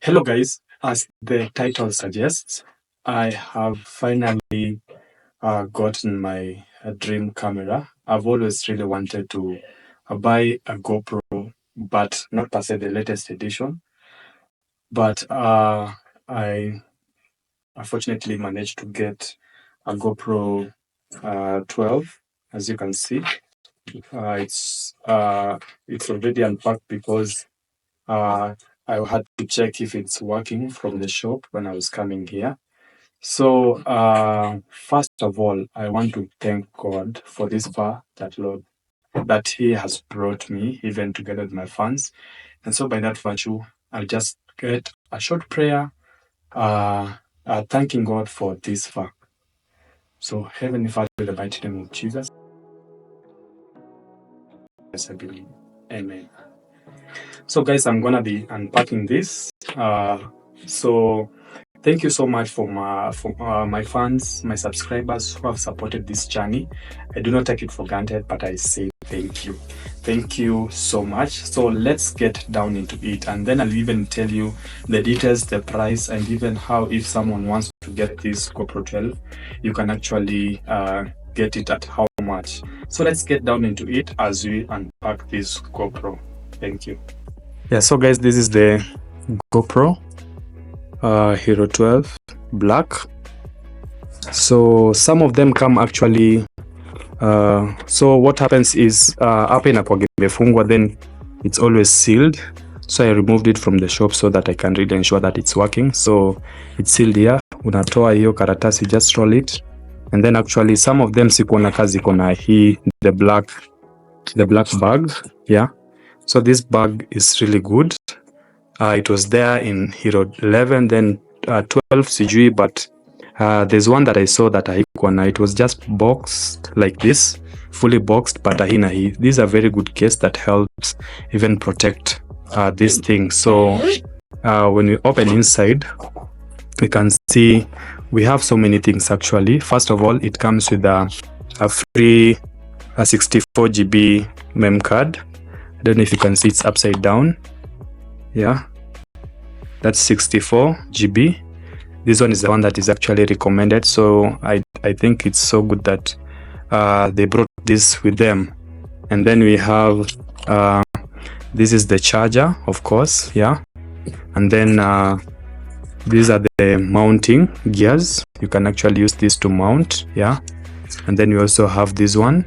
Hello guys, as the title suggests, I have finally gotten my dream camera. I've always really wanted to buy a GoPro, but not per se the latest edition. But I unfortunately managed to get a GoPro 12, as you can see. It's already unpacked because I had to check if it's working from the shop when I was coming here. So, first of all, I want to thank God for this far that He has brought me, even together with my fans. And so, by that virtue, I'll just get a short prayer, thanking God for this far. So, Heavenly Father, in the mighty name of Jesus, yes, I believe. Amen. So, guys, I'm gonna be unpacking this. So thank you so much for my fans, my subscribers who have supported this journey. I do not take it for granted, but I say thank you. Thank you so much. So let's get down into it, and then I'll even tell you the details, the price, and even how, if someone wants to get this GoPro 12, you can actually get it at how much. So let's get down into it as we unpack this GoPro. Thank you. Yeah, so guys, this is the GoPro HERO12 black. So some of them come actually so what happens is hapa inakuwa imefungwa, then it's always sealed. So I removed it from the shop so that I can really ensure that it's working. So it's sealed here. Unatoa hiyo karatasi, just roll it, and then actually some of them sikuona kazi kona hii the black bag. Yeah, so this bag is really good. It was there in HERO11, then 12 sijui, but there's one that I saw that haikuwa, it was just boxed like this, fully boxed, but ahina hii. These are very good case that helps even protect this thing. So when we open inside, we can see we have so many things actually. First of all, it comes with a free 64 GB mem card. I don't know if you can see, it's upside down. Yeah, that's 64 GB. This one is the one that is actually recommended. So I think it's so good that they brought this with them. And then we have this is the charger, of course. Yeah, and then these are the mounting gears. You can actually use this to mount. Yeah, and then we also have this one,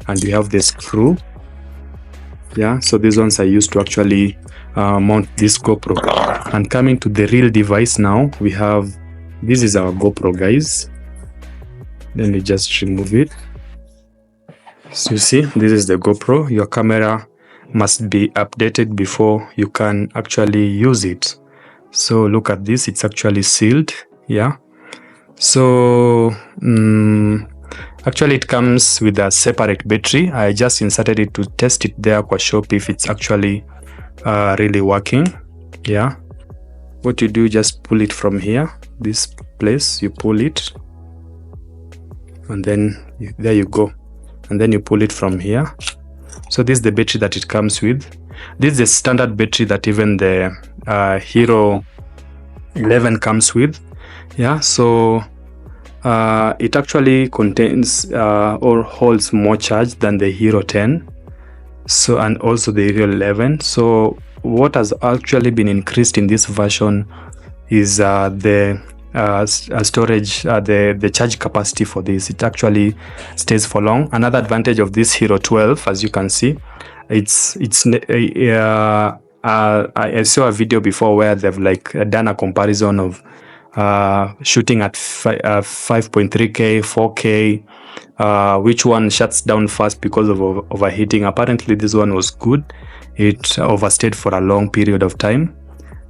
and we have the screw. Yeah, so these ones are used to actually mount this GoPro. And coming to the real device now, we have, this is our GoPro, guys. Let me just remove it. So you see, this is the GoPro. Your camera must be updated before you can actually use it. So look at this, it's actually sealed. Yeah, so actually it comes with a separate battery. I just inserted it to test it there kwa shop if it's actually really working. Yeah, what you do, just pull it from here, this place, you pull it, and then there you go, and then you pull it from here. So this is the battery that it comes with. This is the standard battery that even the HERO11 comes with. Yeah, so it actually contains or holds more charge than the HERO10, so, and also the HERO11. So what has actually been increased in this version is the storage, the charge capacity for this. It actually stays for long. Another advantage of this HERO12, as you can see, I saw a video before where they've like done a comparison of shooting at 5.3K, 4K, which one shuts down fast because of overheating. Apparently this one was good. It overstayed for a long period of time.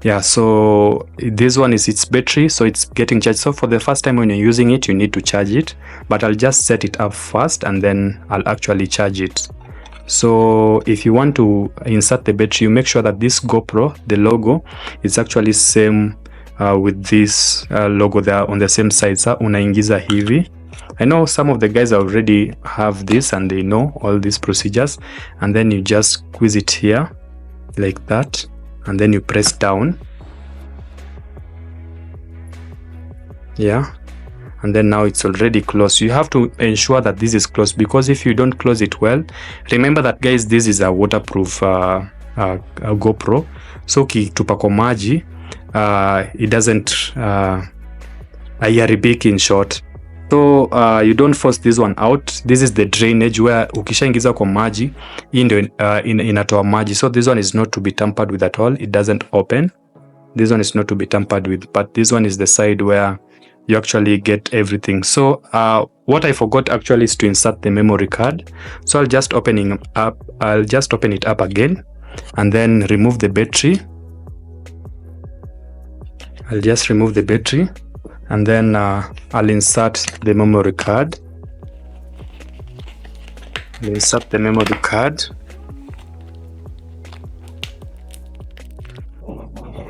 Yeah, so this one is its battery, so it's getting charged. So for the first time when you're using it, you need to charge it, but I'll just set it up first and then I'll actually charge it. So if you want to insert the battery, you make sure that this GoPro, the logo, is actually same with this logo there on the same side. Sa unaingiza hivi. I know some of the guys already have this and they know all these procedures, and then you just squeeze it here like that, and then you press down, Yeah, and then now it's already closed. You have to ensure that this is closed, because if you don't close it well, remember that guys, this is a waterproof GoPro, so ukitupa kwa maji it doesn't haiharibiki in short. So you don't force this one out. This is the drainage where ukishaingiza kwa maji hii ndio inatoa maji. So this one is not to be tampered with at all. It doesn't open. This one is not to be tampered with, but this one is the side where you actually get everything. So what I forgot actually is to insert the memory card. So I'll just open it up again and then remove the battery. I'll just remove the battery and then I'll insert the memory card. I'll insert the memory card.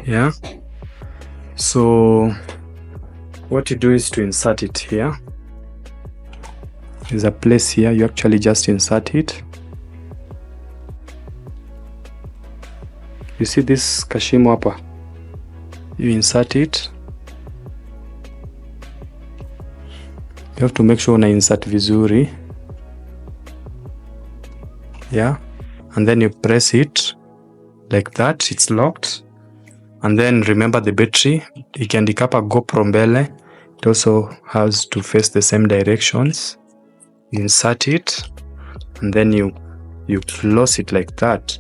Yeah, so what you do is to insert it here. There's a place here, you actually just insert it. You see this kashimo hapa, you insert it. You have to make sure una insert vizuri. Yeah, and then you press it like that, it's locked. And then remember the battery, ikiandika hapa GoPro mbele, it also has to face the same directions. You insert it and then you close it like that.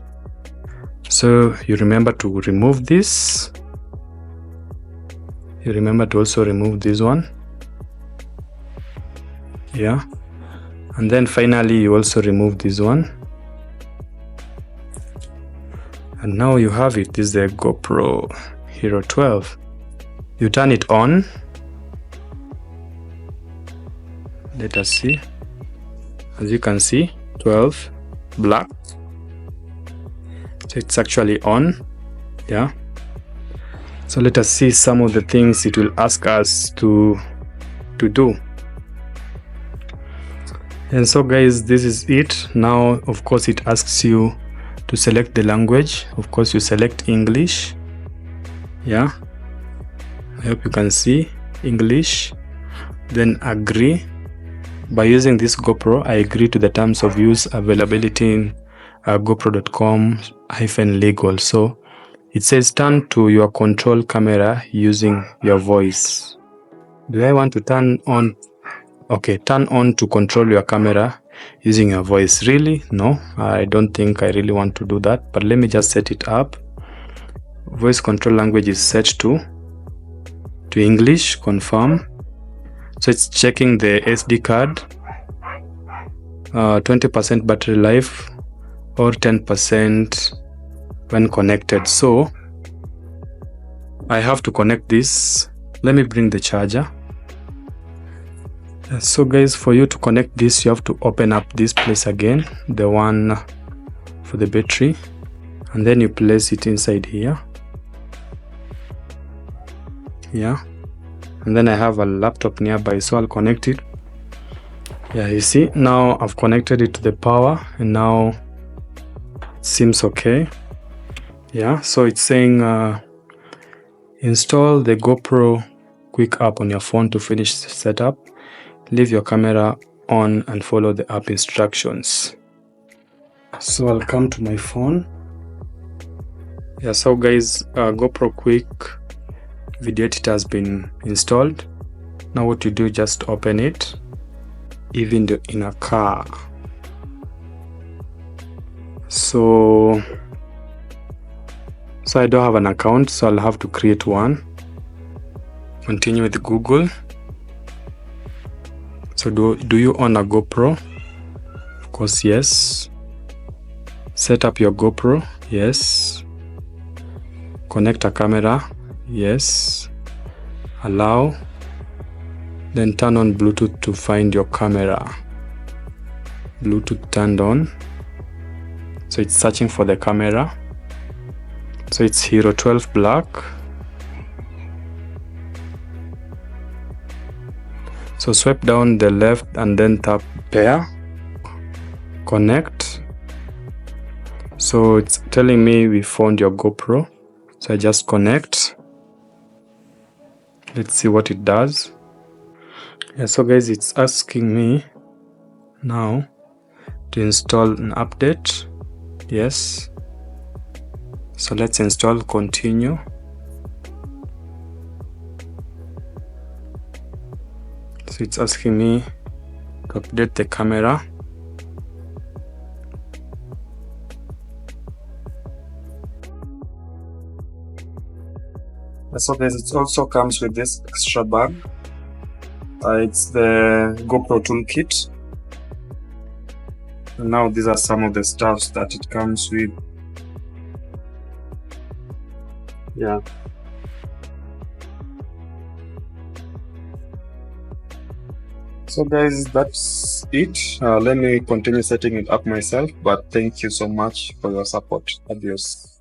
So you remember to remove this. You remember to also remove this one. Yeah, and then finally you also remove this one. And now you have it. This is the GoPro HERO12. You turn it on. Let us see. As you can see, 12 black. So it's actually on. Yeah. So let us see some of the things it will ask us to do. And so guys, this is it. Now of course it asks you to select the language. Of course you select English. Yeah, I hope you can see English. Then agree. By using this GoPro, I agree to the terms of use, availability in gopro.com-legal. So it says turn to your control camera using your voice. Do I want to turn on? Okay, turn on to control your camera using your voice. Really? No, I don't think I really want to do that, but let me just set it up. Voice control language is set to English. Confirm. So it's checking the SD card, 20% battery life or 10% when connected. So I have to connect this. Let me bring the charger. So guys, for you to connect this, you have to open up this place again, the one for the battery, and then you place it inside here. Yeah, and then I have a laptop nearby, so I'll connect it. Yeah, you see, now I've connected it to the power and now it seems okay. Yeah, so it's saying install the GoPro quick app on your phone to finish the setup. Leave your camera on and follow the app instructions. So I'll come to my phone. Yeah, so guys, GoPro quick video editor has been installed. Now what you do, just open it, even in a car. So I don't have an account, so I'll have to create one. Continue with Google. So do you own a GoPro? Of course, yes. Set up your GoPro, yes. Connect a camera, yes. Allow. Then turn on Bluetooth to find your camera. Bluetooth turned on. So it's searching for the camera. So it's HERO12 black. So swipe down the left and then tap pair. Connect. So it's telling me we found your GoPro. So I just connect. Let's see what it does. Yeah, so guys, it's asking me now to install an update. Yes, so let's install, continue. So it's asking me to update the camera. So guys, it also comes with this extra bag. It's the GoPro toolkit. And now these are some of the stuffs that it comes with. Yeah. So guys, that's it. Let me continue setting it up myself, but thank you so much for your support. Adios.